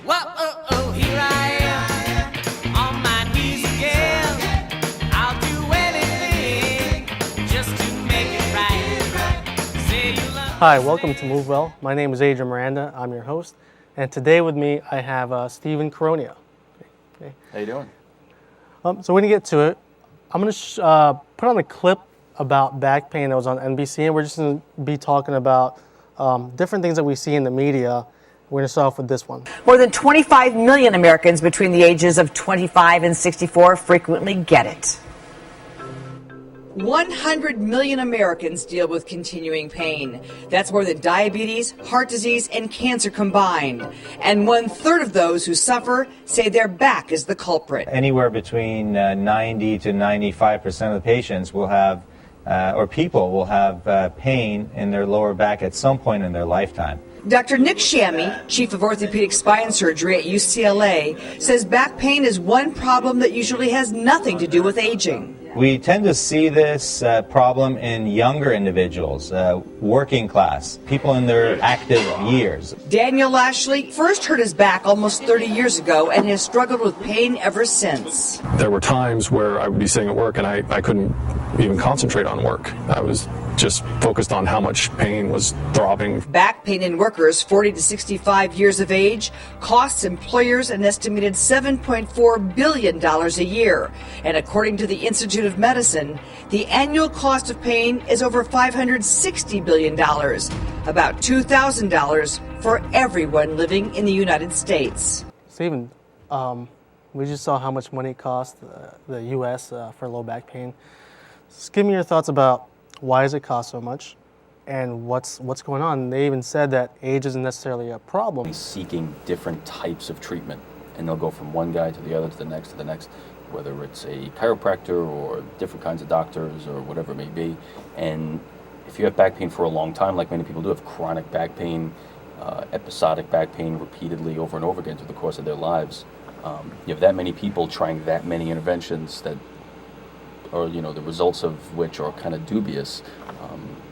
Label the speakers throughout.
Speaker 1: Whoa, oh, oh, here I am, on my knees again. I'll do anything just to make it right. Say you love
Speaker 2: Hi, welcome to Move Well. My name is Adrian Miranda. I'm your host. And today with me, I have Stephen Caronia.
Speaker 3: Okay. How you doing?
Speaker 2: So we're going to get to it. I'm going to put on a clip about back pain that was on NBC, and we're just going to be talking about different things that we see in the media. We're going to start off with this one.
Speaker 4: More than 25 million Americans between the ages of 25 and 64 frequently get it. 100 million Americans deal with continuing pain. That's more than diabetes, heart disease, and cancer combined. And 1/3 of those who suffer say their back is the culprit.
Speaker 5: Anywhere between 90 to 95% of the patients will have, people will have pain in their lower back at some point in their lifetime.
Speaker 4: Dr. Nick Shammy, chief of orthopedic spine surgery at UCLA, says back pain is one problem that usually has nothing to do with aging.
Speaker 5: We tend to see this problem in younger individuals, working class, people in their active years.
Speaker 4: Daniel Lashley first hurt his back almost 30 years ago and has struggled with pain ever since.
Speaker 6: There were times where I would be sitting at work and I couldn't even concentrate on work. I was just focused on how much pain was throbbing.
Speaker 4: Back pain in workers 40 to 65 years of age costs employers an estimated $7.4 billion a year. And according to the Institute of Medicine, the annual cost of pain is over $560 billion, about $2,000 for everyone living in the United States.
Speaker 2: Stephen, we just saw how much money it cost the U.S. For low back pain. Just give me your thoughts about why does it cost so much and what's going on. They even said that age isn't necessarily a problem.
Speaker 3: Seeking different types of treatment, and they'll go from one guy to the other to the next, whether it's a chiropractor or different kinds of doctors or whatever it may be. And if you have back pain for a long time, like many people do, have chronic back pain, episodic back pain repeatedly over and over again through the course of their lives, you have that many people trying that many interventions that, or the results of which are kind of dubious.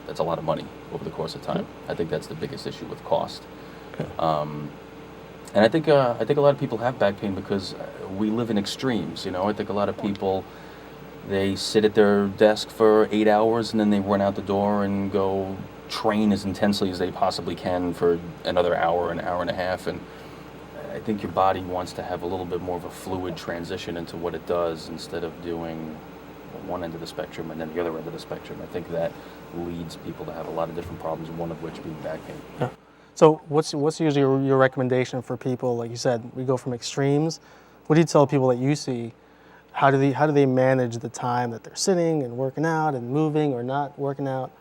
Speaker 3: That's a lot of money over the course of time. I think that's the biggest issue with cost. And I think a lot of people have back pain because we live in extremes. I think a lot of people, they sit at their desk for 8 hours and then they run out the door and go train as intensely as they possibly can for another hour, an hour and a half. And I think your body wants to have a little bit more of a fluid transition into what it does instead of doing one end of the spectrum and then the other end of the spectrum. I think that leads people to have a lot of different problems, one of which being back pain.
Speaker 2: Yeah. So what's usually your recommendation for people? Like you said, we go from extremes. What do you tell people that you see? How do they manage the time that they're sitting and working out and moving or not working out?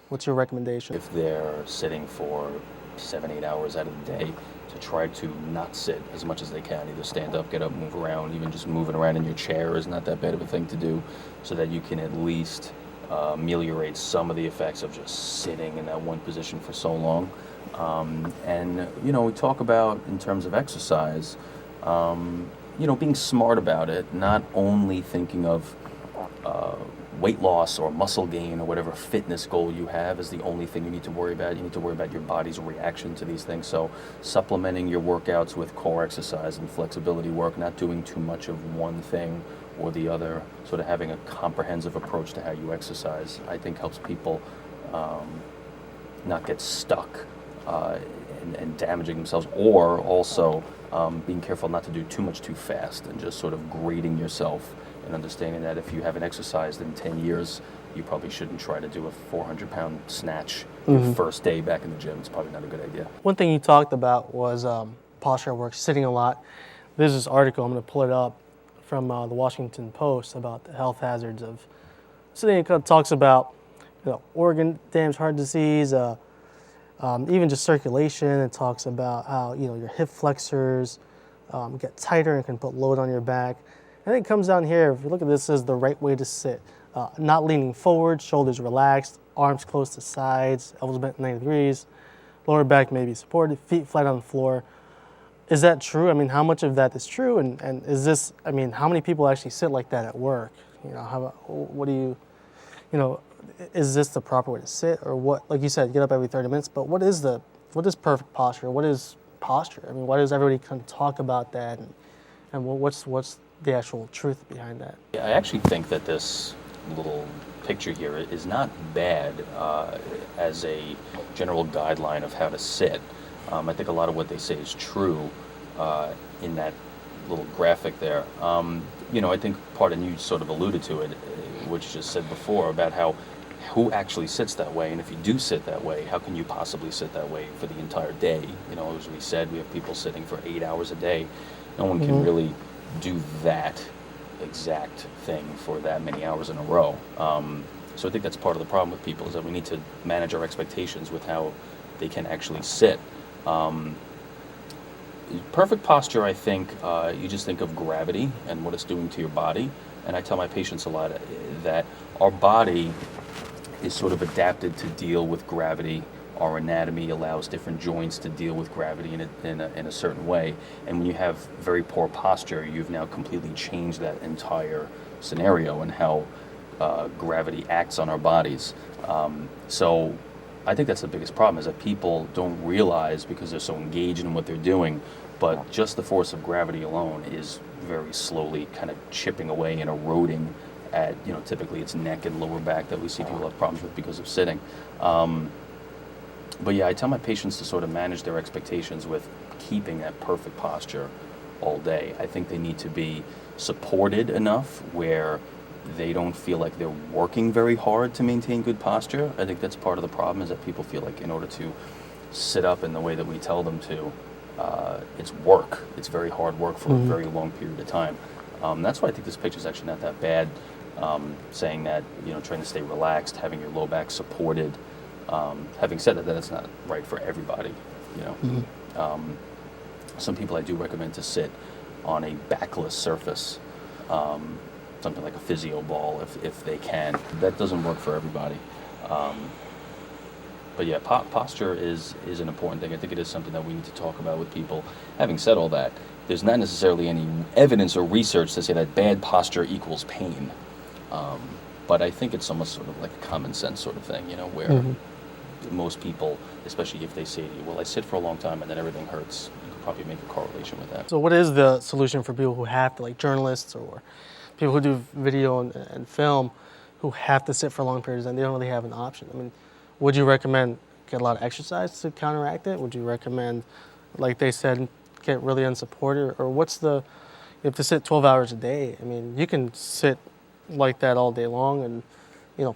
Speaker 2: What's your recommendation?
Speaker 3: If they're sitting for 7-8 hours out of the day, to try to not sit as much as they can. Either stand up, get up, move around. Even just moving around in your chair is not that bad of a thing to do, so that you can at least ameliorate some of the effects of just sitting in that one position for so long. And we talk about, in terms of exercise, being smart about it, not only thinking of weight loss or muscle gain or whatever fitness goal you have is the only thing you need to worry about. You need to worry about your body's reaction to these things. So supplementing your workouts with core exercise and flexibility work, not doing too much of one thing or the other, sort of having a comprehensive approach to how you exercise, I think helps people not get stuck and damaging themselves, or also being careful not to do too much too fast and just sort of grading yourself and understanding that if you haven't exercised in 10 years, you probably shouldn't try to do a 400-pound snatch your first day back in the gym. It's probably not a good idea.
Speaker 2: One thing you talked about was posture work, sitting a lot. There's this article, I'm going to pull it up, from the Washington Post about the health hazards of sitting. It talks about organ damage, heart disease, even just circulation. It talks about how your hip flexors get tighter and can put load on your back. And it comes down here, if you look at this, as the right way to sit. Not leaning forward, shoulders relaxed, arms close to sides, elbows bent 90 degrees, lower back may be supported, feet flat on the floor. Is that true? I mean, how much of that is true? And is this, how many people actually sit like that at work? What do you, is this the proper way to sit? Or what, like you said, get up every 30 minutes, but what is perfect posture? What is posture? I mean, why does everybody kind of talk about that, and what's the actual truth behind that?
Speaker 3: Yeah, I actually think that this little picture here is not bad as a general guideline of how to sit. I think a lot of what they say is true in that little graphic there. I think part, and you sort of alluded to it, which you just said before, about who actually sits that way, and if you do sit that way, how can you possibly sit that way for the entire day? As we said, we have people sitting for 8 hours a day. No one can really do that exact thing for that many hours in a row. So I think that's part of the problem with people, is that we need to manage our expectations with how they can actually sit. Perfect posture, I think, you just think of gravity and what it's doing to your body. And I tell my patients a lot that our body is sort of adapted to deal with gravity. Our anatomy allows different joints to deal with gravity in a certain way. And when you have very poor posture, you've now completely changed that entire scenario and how gravity acts on our bodies. So I think that's the biggest problem, is that people don't realize, because they're so engaged in what they're doing, but just the force of gravity alone is very slowly kind of chipping away and eroding at, typically it's neck and lower back that we see people have problems with because of sitting. But yeah, I tell my patients to sort of manage their expectations with keeping that perfect posture all day. I think they need to be supported enough where they don't feel like they're working very hard to maintain good posture. I think that's part of the problem, is that people feel like in order to sit up in the way that we tell them to, it's work. It's very hard work for a very long period of time. That's why I think this picture is actually not that bad, saying that, trying to stay relaxed, having your low back supported. Having said that, that's not right for everybody, Some people I do recommend to sit on a backless surface, something like a physio ball if they can. That doesn't work for everybody. But yeah, posture is an important thing. I think it is something that we need to talk about with people. Having said all that, there's not necessarily any evidence or research to say that bad posture equals pain. But I think it's almost sort of like a common sense sort of thing, where most people, especially if they say to you, well, I sit for a long time and then everything hurts, you could probably make a correlation with that.
Speaker 2: So what is the solution for people who have to, like journalists or people who do video and film, who have to sit for long periods and they don't really have an option? I mean, would you recommend get a lot of exercise to counteract it? Would you recommend, like they said, get really unsupported? Or you have to sit 12 hours a day. I mean, you can sit like that all day long and,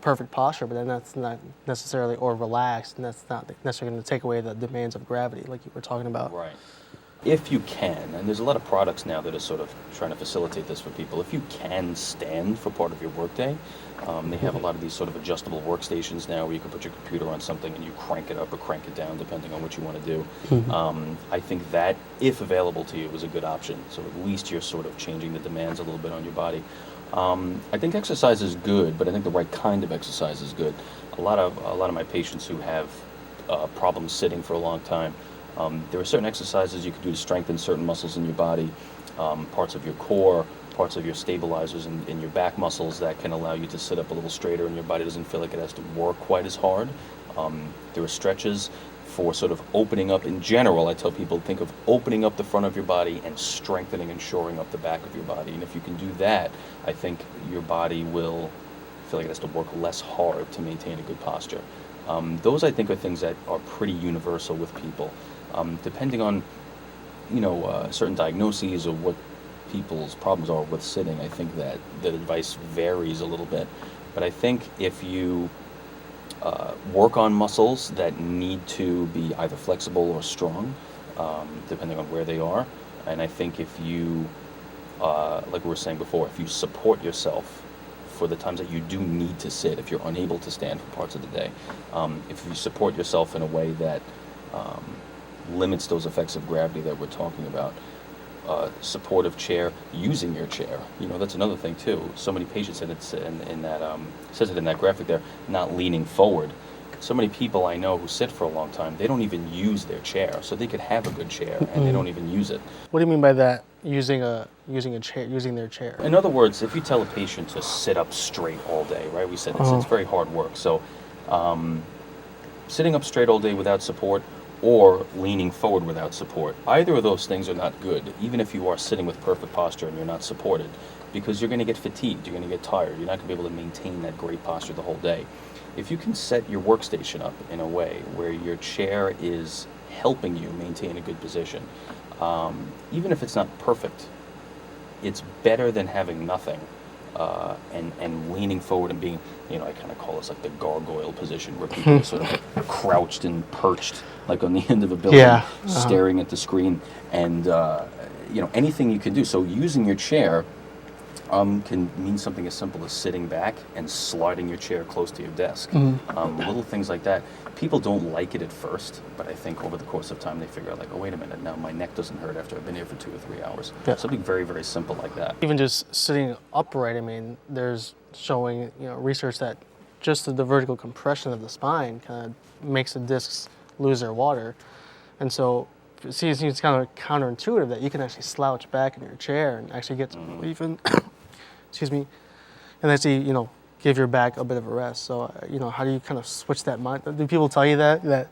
Speaker 2: perfect posture, but then that's not necessarily, or relaxed, and that's not necessarily going to take away the demands of gravity like you were talking about.
Speaker 3: Right. If you can, and there's a lot of products now that are sort of trying to facilitate this for people, if you can stand for part of your workday, they have a lot of these sort of adjustable workstations now where you can put your computer on something and you crank it up or crank it down depending on what you want to do. I think that, if available to you, is a good option. So at least you're sort of changing the demands a little bit on your body. I think exercise is good, but I think the right kind of exercise is good. A lot of my patients who have problems sitting for a long time, there are certain exercises you can do to strengthen certain muscles in your body, parts of your core, parts of your stabilizers in your back muscles that can allow you to sit up a little straighter and your body doesn't feel like it has to work quite as hard. There are stretches for sort of opening up in general. I tell people, think of opening up the front of your body and strengthening and shoring up the back of your body. And if you can do that, I think your body will feel like it has to work less hard to maintain a good posture. Those, I think, are things that are pretty universal with people. Depending on, certain diagnoses or what people's problems are with sitting, I think that the advice varies a little bit. But I think if you work on muscles that need to be either flexible or strong, depending on where they are, and I think if you, like we were saying before, if you support yourself for the times that you do need to sit, if you're unable to stand for parts of the day, if you support yourself in a way that limits those effects of gravity that we're talking about, supportive chair, using your chair, that's another thing too. So many patients, and it's in that says it in that graphic there, not leaning forward. So many people I know who sit for a long time, they don't even use their chair. So they could have a good chair and they don't even use it.
Speaker 2: What do you mean by that? Using their chair?
Speaker 3: In other words, if you tell a patient to sit up straight all day, right? We said it's very hard work. So sitting up straight all day without support, or leaning forward without support. Either of those things are not good, even if you are sitting with perfect posture and you're not supported, because you're going to get fatigued, you're going to get tired, you're not going to be able to maintain that great posture the whole day. If you can set your workstation up in a way where your chair is helping you maintain a good position, even if it's not perfect, it's better than having nothing. And leaning forward and being, I kind of call this like the gargoyle position, where people are sort of crouched and perched, like on the end of a building, staring at the screen, and anything you can do. So using your chair can mean something as simple as sitting back and sliding your chair close to your desk. Little things like that. People don't like it at first, but I think over the course of time they figure out, like, oh, wait a minute, now my neck doesn't hurt after I've been here for 2 or 3 hours.
Speaker 2: Yeah.
Speaker 3: Something very, very simple like that.
Speaker 2: Even just sitting upright, I mean, there's showing, research that just the vertical compression of the spine kind of makes the discs lose their water. And so it seems kind of counterintuitive that you can actually slouch back in your chair and actually get some relief and, excuse me, and actually, give your back a bit of a rest. So, how do you kind of switch that mind? Do people tell you that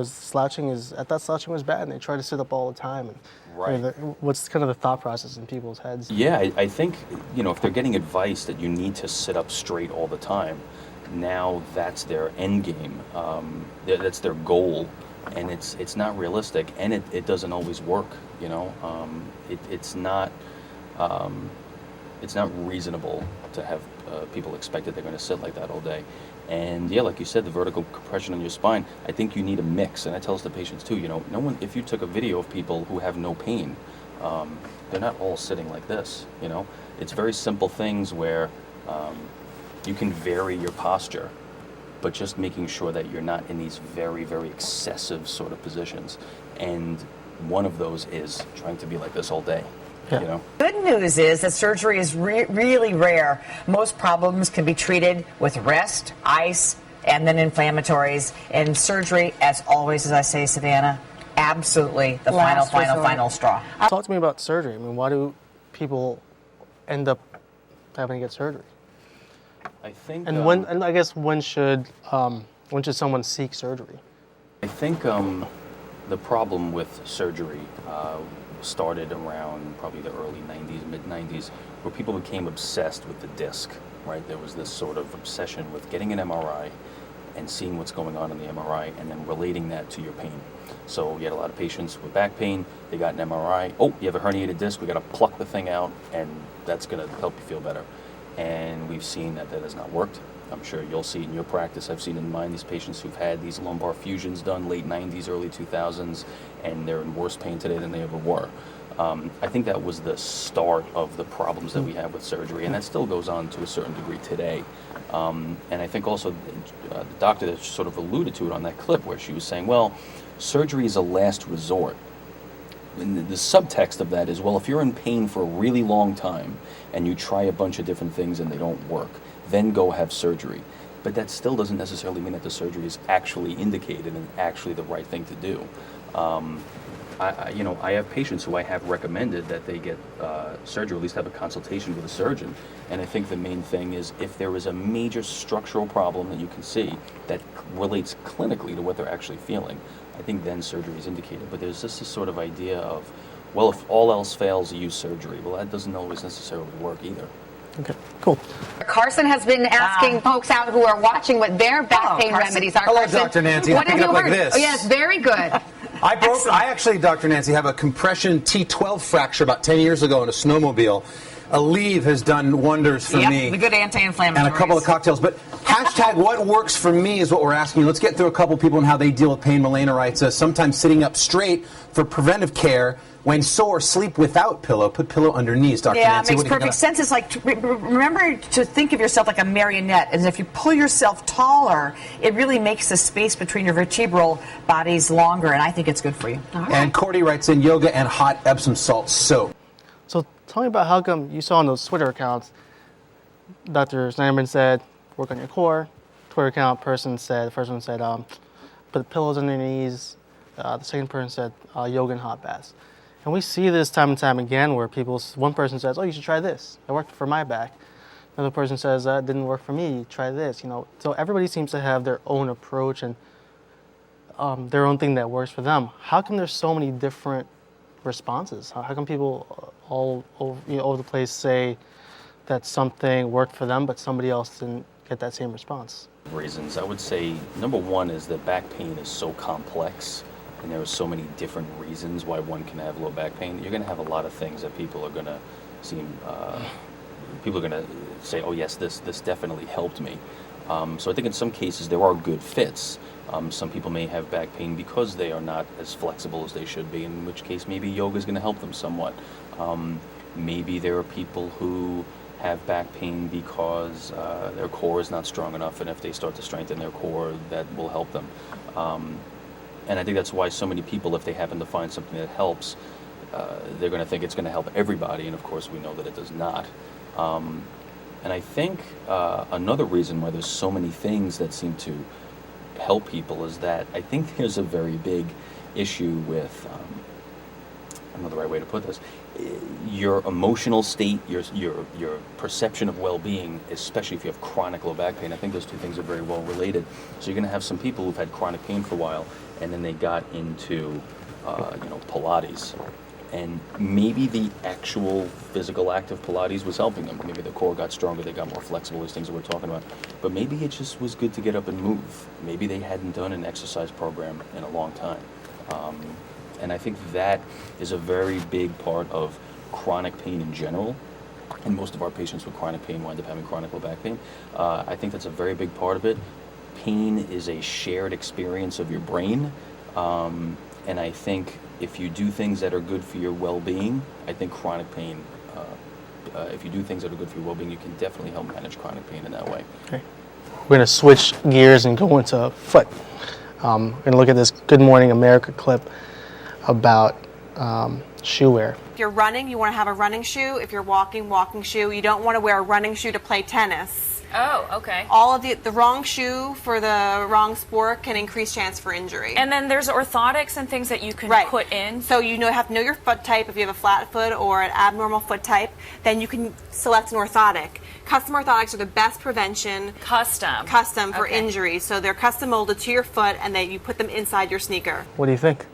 Speaker 2: slouching was bad, and they try to sit up all the time? And,
Speaker 3: Right.
Speaker 2: What's kind of the thought process in people's heads?
Speaker 3: Yeah, I think, if they're getting advice that you need to sit up straight all the time, now that's their end game. That's their goal, and it's not realistic, and it doesn't always work. It's not reasonable to have people expect that they're going to sit like that all day. And yeah, like you said, the vertical compression on your spine, I think you need a mix. And I tell the patients too, if you took a video of people who have no pain, they're not all sitting like this, It's very simple things where you can vary your posture, but just making sure that you're not in these very, very excessive sort of positions. And one of those is trying to be like this all day.
Speaker 2: Yeah.
Speaker 4: Good news is that surgery is really rare. Most problems can be treated with rest, ice, and then inflammatories. And surgery, as always, as I say, Savannah, absolutely the final straw.
Speaker 2: Talk to me about surgery. I mean, why do people end up having to get surgery?
Speaker 3: I think.
Speaker 2: And when should someone seek surgery?
Speaker 3: I think the problem with surgery started around probably the early 90s, mid-90s, where people became obsessed with the disc, right? There was this sort of obsession with getting an MRI and seeing what's going on in the MRI and then relating that to your pain. So you had a lot of patients with back pain, they got an MRI, oh, you have a herniated disc, we got to pluck the thing out, and that's going to help you feel better. And we've seen that has not worked. I'm sure you'll see it in your practice. I've seen in mine these patients who've had these lumbar fusions done late 90s, early 2000s, and they're in worse pain today than they ever were. I think that was the start of the problems that we have with surgery, and that still goes on to a certain degree today. And I think also the doctor that sort of alluded to it on that clip where she was saying, well, surgery is a last resort. And the subtext of that is, well, if you're in pain for a really long time and you try a bunch of different things and they don't work, then go have surgery. But that still doesn't necessarily mean that the surgery is actually indicated and actually the right thing to do. I have patients who I have recommended that they get surgery, or at least have a consultation with a surgeon. And I think the main thing is if there is a major structural problem that you can see that relates clinically to what they're actually feeling, I think then surgery is indicated. But there's just this sort of idea of, well, if all else fails, use surgery. Well, that doesn't always necessarily work either.
Speaker 2: Okay, cool.
Speaker 7: Carson has been asking folks out who are watching what their back pain remedies are.
Speaker 8: Hello,
Speaker 7: Carson,
Speaker 8: Dr. Nancy.
Speaker 7: What have
Speaker 8: Pick
Speaker 7: you
Speaker 8: it up
Speaker 7: heard?
Speaker 8: like this.
Speaker 7: Oh, yes, very good.
Speaker 8: I actually, Dr. Nancy, have a compression T12 fracture about 10 years ago in a snowmobile. Aleve has done wonders for me.
Speaker 4: The good anti-inflammatories.
Speaker 8: And a couple of cocktails. But hashtag what works for me is what we're asking. Let's get through a couple people and how they deal with pain. Milena writes, sometimes sitting up straight for preventive care. When sore, sleep without pillow. Put pillow under knees, Dr. Nancy.
Speaker 4: Yeah, it makes perfect sense. It's like, remember to think of yourself like a marionette. And if you pull yourself taller, it really makes the space between your vertebral bodies longer. And I think it's good for you.
Speaker 8: And Cordy writes in, yoga and hot Epsom salt soap.
Speaker 2: So tell me about how come you saw on those Twitter accounts, Dr. Snyderman said, work on your core. Twitter account the first one said, put pillows on your knees. The second person said, yoga and hot baths. And we see this time and time again where one person says, oh, you should try this. It worked for my back. Another person says, that didn't work for me. Try this. So everybody seems to have their own approach. And their own thing that works for them. How come there's so many different responses? How come people all over the place say that something worked for them, but somebody else didn't get that same response?
Speaker 3: Reasons. I would say number one is that back pain is so complex, and there are so many different reasons why one can have low back pain. You're going to have a lot of things that people are going to say, oh yes, this definitely helped me. So I think in some cases there are good fits. Some people may have back pain because they are not as flexible as they should be, in which case maybe yoga is going to help them somewhat. Maybe there are people who have back pain because their core is not strong enough, and if they start to strengthen their core, that will help them. And I think that's why so many people, if they happen to find something that helps, they're going to think it's going to help everybody, and of course we know that it does not. And I think another reason why there's so many things that seem to help people is that I think there's a very big issue with, I don't know the right way to put this, your emotional state, your perception of well-being, especially if you have chronic low back pain. I think those two things are very well related. So you're going to have some people who've had chronic pain for a while, and then they got into Pilates. And maybe the actual physical act of Pilates was helping them. Maybe the core got stronger, they got more flexible, these things that we're talking about. But maybe it just was good to get up and move. Maybe they hadn't done an exercise program in a long time. And I think that is a very big part of chronic pain in general. And most of our patients with chronic pain wind up having chronic low back pain. I think that's a very big part of it. Pain is a shared experience of your brain. And I think if you do things that are good for your well-being, I think chronic pain, if you do things that are good for your well-being, you can definitely help manage chronic pain in that way.
Speaker 2: Okay. We're going to switch gears and go into foot. We're going to look at this Good Morning America clip about shoe wear.
Speaker 9: If you're running, you want to have a running shoe. If you're walking, walking shoe. You don't want to wear a running shoe to play tennis.
Speaker 10: Oh, okay.
Speaker 9: All of the wrong shoe for the wrong sport can increase chance for injury.
Speaker 10: And then there's orthotics and things that you can put in.
Speaker 9: So you have to know your foot type. If you have a flat foot or an abnormal foot type, then you can select an orthotic. Custom orthotics are the best prevention. Custom for injuries. So they're custom molded to your foot, and then you put them inside your sneaker.
Speaker 2: What do you think?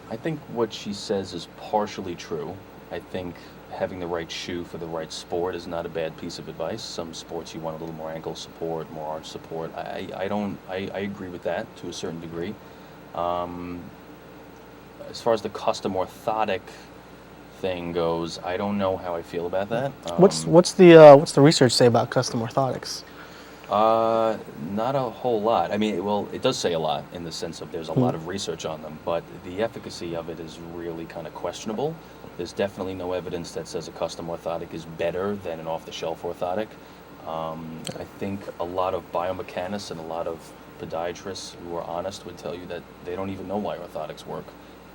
Speaker 3: I think what she says is partially true. I think having the right shoe for the right sport is not a bad piece of advice. Some sports you want a little more ankle support, more arch support. I agree with that to a certain degree. As far as the custom orthotic thing goes, I don't know how I feel about that.
Speaker 2: What's the research say about custom orthotics?
Speaker 3: Not a whole lot. I mean, well, it does say a lot in the sense of there's a lot of research on them, but the efficacy of it is really kind of questionable. There's definitely no evidence that says a custom orthotic is better than an off-the-shelf orthotic. I think a lot of biomechanists and a lot of podiatrists who are honest would tell you that they don't even know why orthotics work,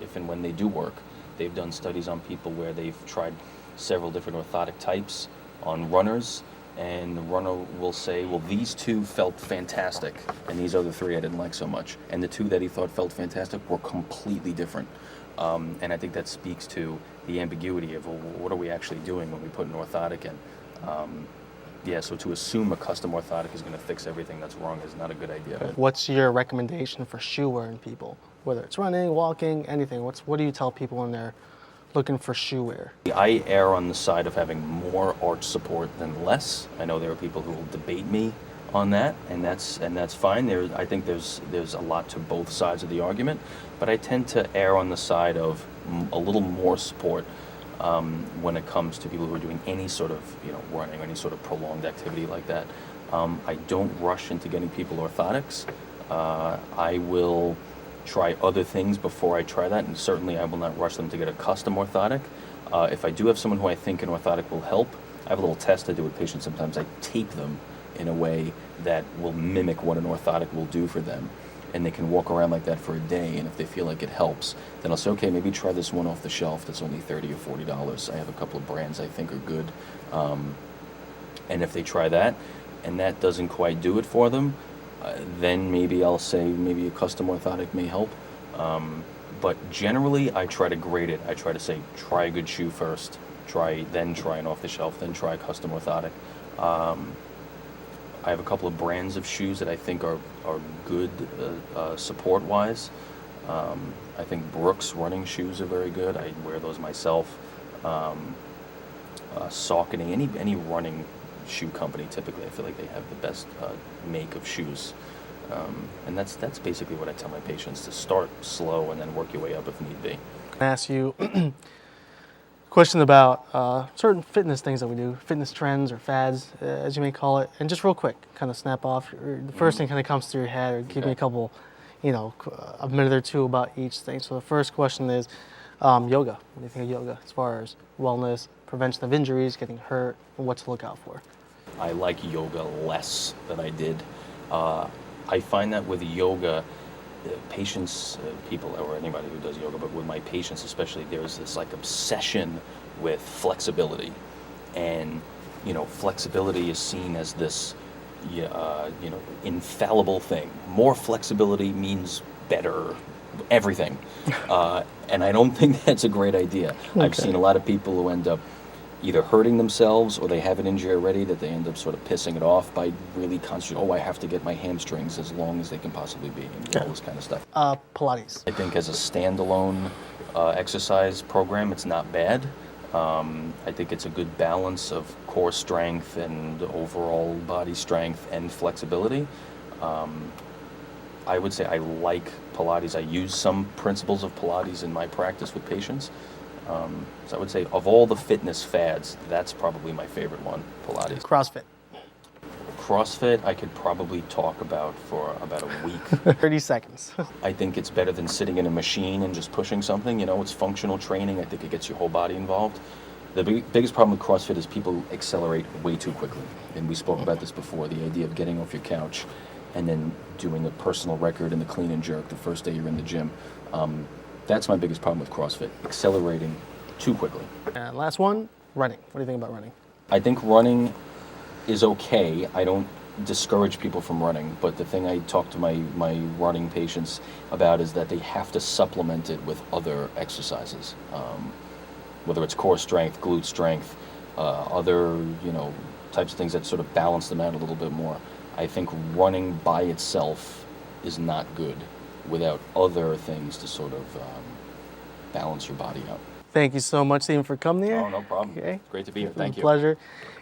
Speaker 3: if and when they do work. They've done studies on people where they've tried several different orthotic types on runners, and the runner will say, well, these two felt fantastic, and these other three I didn't like so much. And the two that he thought felt fantastic were completely different. And I think that speaks to the ambiguity of, well, what are we actually doing when we put an orthotic in? So to assume a custom orthotic is going to fix everything that's wrong is not a good idea.
Speaker 2: What's your recommendation for shoe wear in people? Whether it's running, walking, anything. What do you tell people when they're looking for shoe wear?
Speaker 3: I err on the side of having more arch support than less. I know there are people who will debate me on that, and that's fine. I think there's a lot to both sides of the argument, but I tend to err on the side of a little more support when it comes to people who are doing any sort of running or any sort of prolonged activity like that. I don't rush into getting people orthotics. I will try other things before I try that, and certainly I will not rush them to get a custom orthotic. If I do have someone who I think an orthotic will help, I have a little test I do with patients sometimes. I tape them in a way that will mimic what an orthotic will do for them, and they can walk around like that for a day, and if they feel like it helps, then I'll say, okay, maybe try this one off the shelf that's only $30 or $40. I have a couple of brands I think are good, and if they try that and that doesn't quite do it for them, then maybe I'll say maybe a custom orthotic may help. But generally I try to grade it. I try to say try a good shoe first, then try an off the shelf, then try a custom orthotic. I have a couple of brands of shoes that I think are good support-wise. I think Brooks running shoes are very good. I wear those myself. Saucony, any running shoe company, typically I feel like they have the best make of shoes. And that's basically what I tell my patients, to start slow and then work your way up if need be.
Speaker 2: I ask you a question about certain fitness things that we do, fitness trends or fads, as you may call it, and just real quick, kind of snap off the first thing kind of comes to your head, or give me a couple, a minute or two about each thing. So the first question is yoga. What do you think of yoga as far as wellness, prevention of injuries, getting hurt, and what to look out for?
Speaker 3: I like yoga less than I did. I find that with yoga, patients, people, or anybody who does yoga, but with my patients especially, there's this like obsession with flexibility. And, flexibility is seen as this, infallible thing. More flexibility means better everything. And I don't think that's a great idea. Okay. I've seen a lot of people who end up either hurting themselves or they have an injury already that they end up sort of pissing it off by really concentrating, I have to get my hamstrings as long as they can possibly be, and all this kind of stuff.
Speaker 2: Pilates.
Speaker 3: I think as a standalone exercise program, it's not bad. I think it's a good balance of core strength and overall body strength and flexibility. I would say I like Pilates. I use some principles of Pilates in my practice with patients. So I would say of all the fitness fads, that's probably my favorite one, Pilates.
Speaker 2: CrossFit.
Speaker 3: CrossFit, I could probably talk about for about a week.
Speaker 2: 30 seconds.
Speaker 3: I think it's better than sitting in a machine and just pushing something. It's functional training. I think it gets your whole body involved. The biggest problem with CrossFit is people accelerate way too quickly. And we spoke about this before, the idea of getting off your couch and then doing a personal record in the clean and jerk the first day you're in the gym. That's my biggest problem with CrossFit, accelerating too quickly.
Speaker 2: Last one, running. What do you think about running?
Speaker 3: I think running is okay. I don't discourage people from running, but the thing I talk to my running patients about is that they have to supplement it with other exercises, whether it's core strength, glute strength, other types of things that sort of balance them out a little bit more. I think running by itself is not good without other things to sort of balance your body out.
Speaker 2: Thank you so much, Stephen, for coming here.
Speaker 3: Oh, no problem.
Speaker 2: Okay.
Speaker 3: It's great to be here. Thank you.
Speaker 2: Pleasure.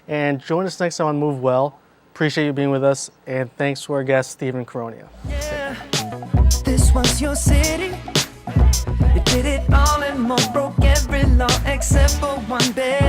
Speaker 2: And join us next time on Move Well. Appreciate you being with us. And thanks to our guest, Stephen Caronia.
Speaker 1: Yeah. This was your city. You did it all and more, broke every law except for one bed.